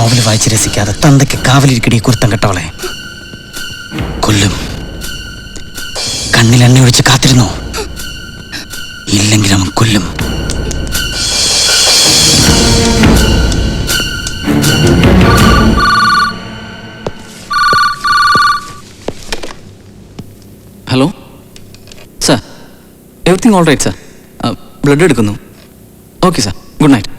Novel വായിച്ച് രസിക്കാതെ തന്തയ്ക്ക് കാവലിരിക്കടി കുരുത്തം കെട്ടവളെ കൊല്ലും. കണ്ണിൽ എണ്ണ ഒഴിച്ച് കാത്തിരുന്നോ, ഇല്ലെങ്കിൽ അവൻ കൊല്ലും. Hello sir, everything all right sir. Blood എടുക്കുന്നു. Okay sir, good night.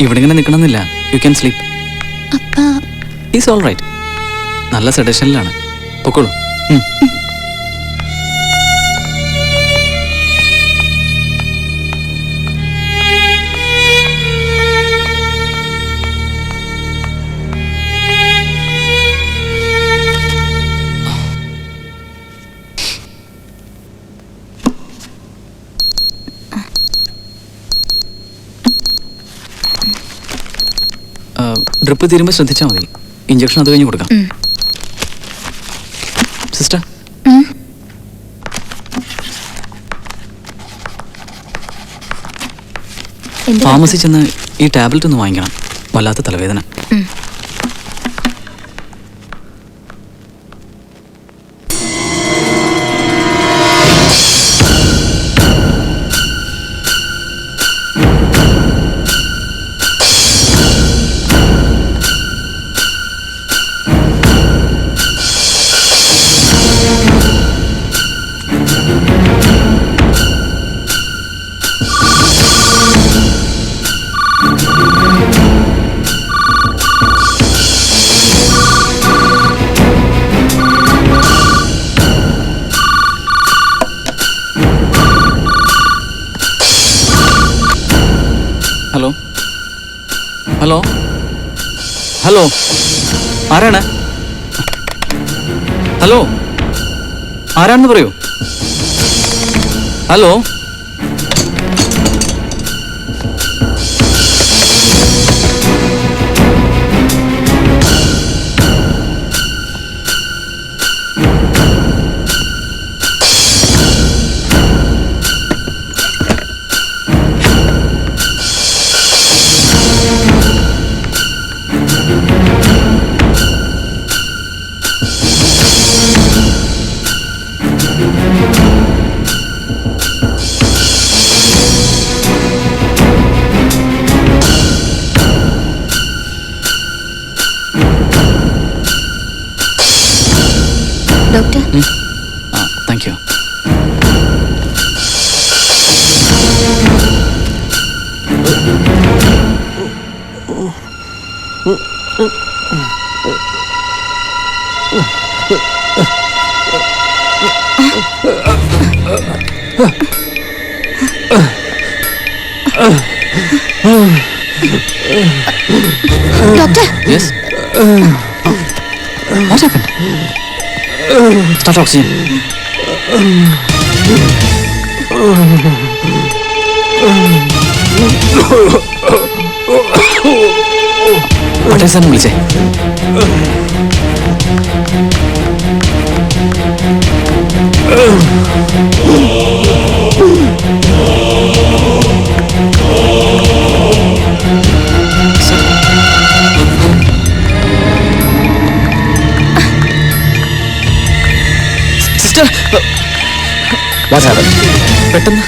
ഇവിടെ ഇങ്ങനെ നിൽക്കണമെന്നില്ല. You can sleep. Is all right. നല്ല സെഡേഷനിലാണ്. പൊക്കോളൂ. ഡ്രിപ്പ് തീരുമ്പോൾ ശ്രദ്ധിച്ചാൽ മതി. ഇഞ്ചക്ഷൻ അത് കഴിഞ്ഞ് കൊടുക്കാം. സിസ്റ്റർ, ഫാർമസി ചെന്ന് ഈ ടാബ്ലറ്റ് ഒന്ന് വാങ്ങിക്കണം. വല്ലാത്ത തലവേദന. ഹലോ ഹലോ ഹലോ, ആരാണ്? ഹലോ, ആരാണെന്ന് പറയൂ. Hello, doctor. Thank you. Doctor. Yes. What happened? Start oxygen. Patel സാറിനെ വിളിച്ചേ. Sister, What happened? പെട്ടെന്ന്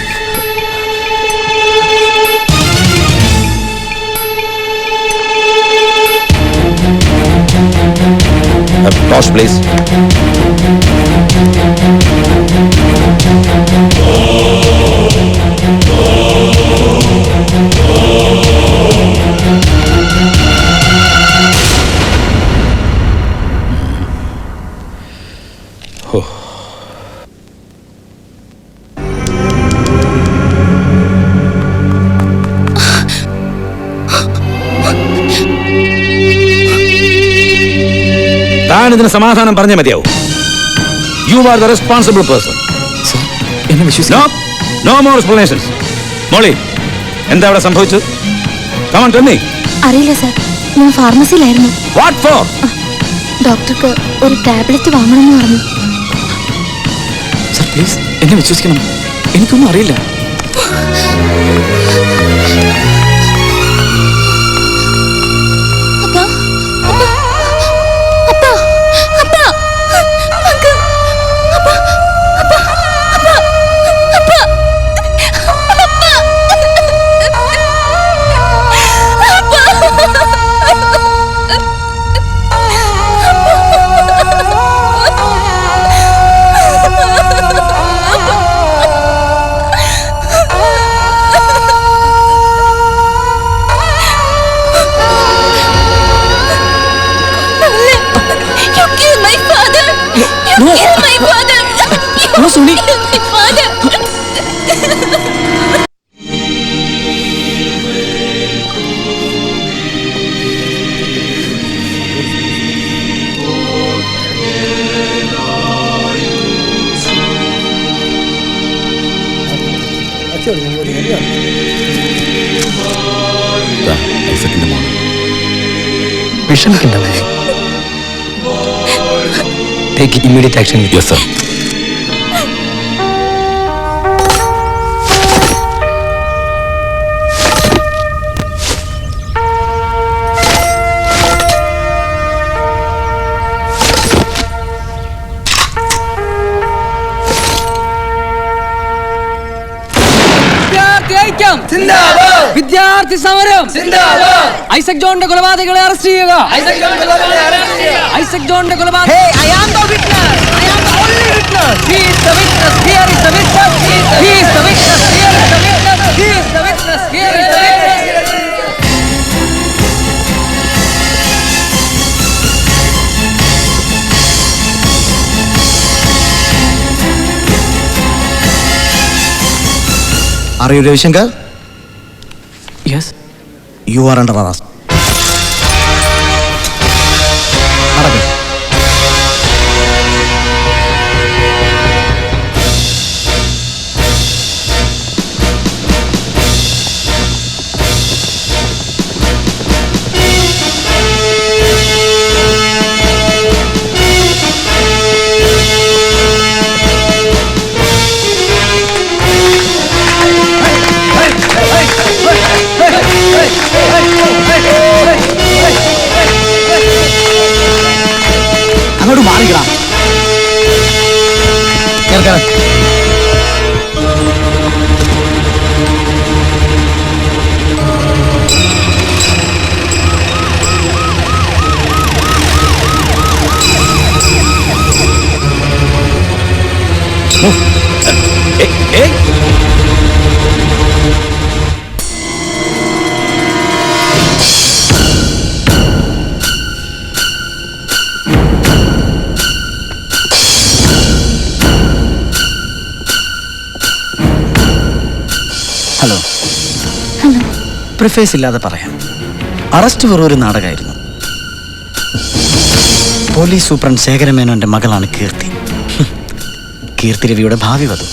Torch, please. താൻ ഇതിന് സമാധാനം പറഞ്ഞേ മതിയാവും. You are the responsible person. എന്നെ വിശ്വസിക്കാം. No more explanations. മോളി, എന്താ അവിടെ സംഭവിച്ചത്? Come on, tell me. അറിയില്ല സാർ, ഞാൻ ഫാർമസിയിലായിരുന്നു. What for? ഡോക്ടർക്ക് ഒരു ടാബ്ലറ്റ് വാങ്ങണമെന്ന് പറഞ്ഞു. സർ പ്ലീസ് എന്നെ വിശ്വസിക്കണം, എനിക്കൊന്നും അറിയില്ല. No, Suni. വിഷമിക്കണ്ട മോനെ. Take immediate action. Yes, sir. വിദ്യാർത്ഥി സമരം ഐസക് ജോണിന്റെ കൊലപാതകളെ അറസ്റ്റ് ചെയ്യുക. ഐസക് ജോണിന്റെ കൊലപാതകം. Are you Ravishankar? Yes. You are under arrest. നടക്ക്. അങ്ങോട്ട് മാറിക്കടാ. കേൾക്കണം. ഹലോ. ഹലോ. പ്രിഫേസ് ഇല്ലാതെ പറയാം, അറസ്റ്റ് വെറും ഒരു നാടകമായിരുന്നു. പോലീസ് സൂപ്രണ്ട് ശേഖരമേനോന്റെ മകളാണ് കീർത്തി. കീർത്തി രവിയുടെ ഭാവി വധു.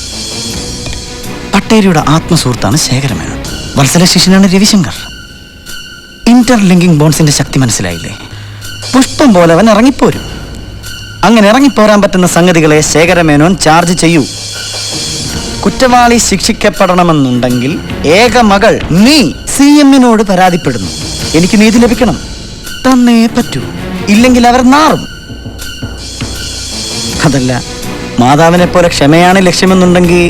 പട്ടേരിയുടെ ആത്മസുഹൃത്താണ് ശേഖരമേനോൻ. വത്സല ശിഷ്യനാണ് രവിശങ്കർ. ഇന്റർലിങ്കിങ് ബോൺസിന്റെ ശക്തി മനസ്സിലായില്ലേ? പുഷ്പം പോലെ അവൻ ഇറങ്ങിപ്പോരും. അങ്ങനെ ഇറങ്ങിപ്പോരാൻ പറ്റുന്ന സംഗതികളെ ശേഖരമേനോൻ ചാർജ് ചെയ്യൂ. കുറ്റവാളി ശിക്ഷിക്കപ്പെടണമെന്നുണ്ടെങ്കിൽ ഏക മകൾ നീ CM-നോട് പരാതിപ്പെടുന്നു. എനിക്ക് നീതി ലഭിക്കണം, തന്നേ പറ്റൂ. ഇല്ലെങ്കിൽ അവർ നാറും. അതല്ല, മാതാവിനെ പോലെ ക്ഷമയാണ് ലക്ഷ്യമെന്നുണ്ടെങ്കിൽ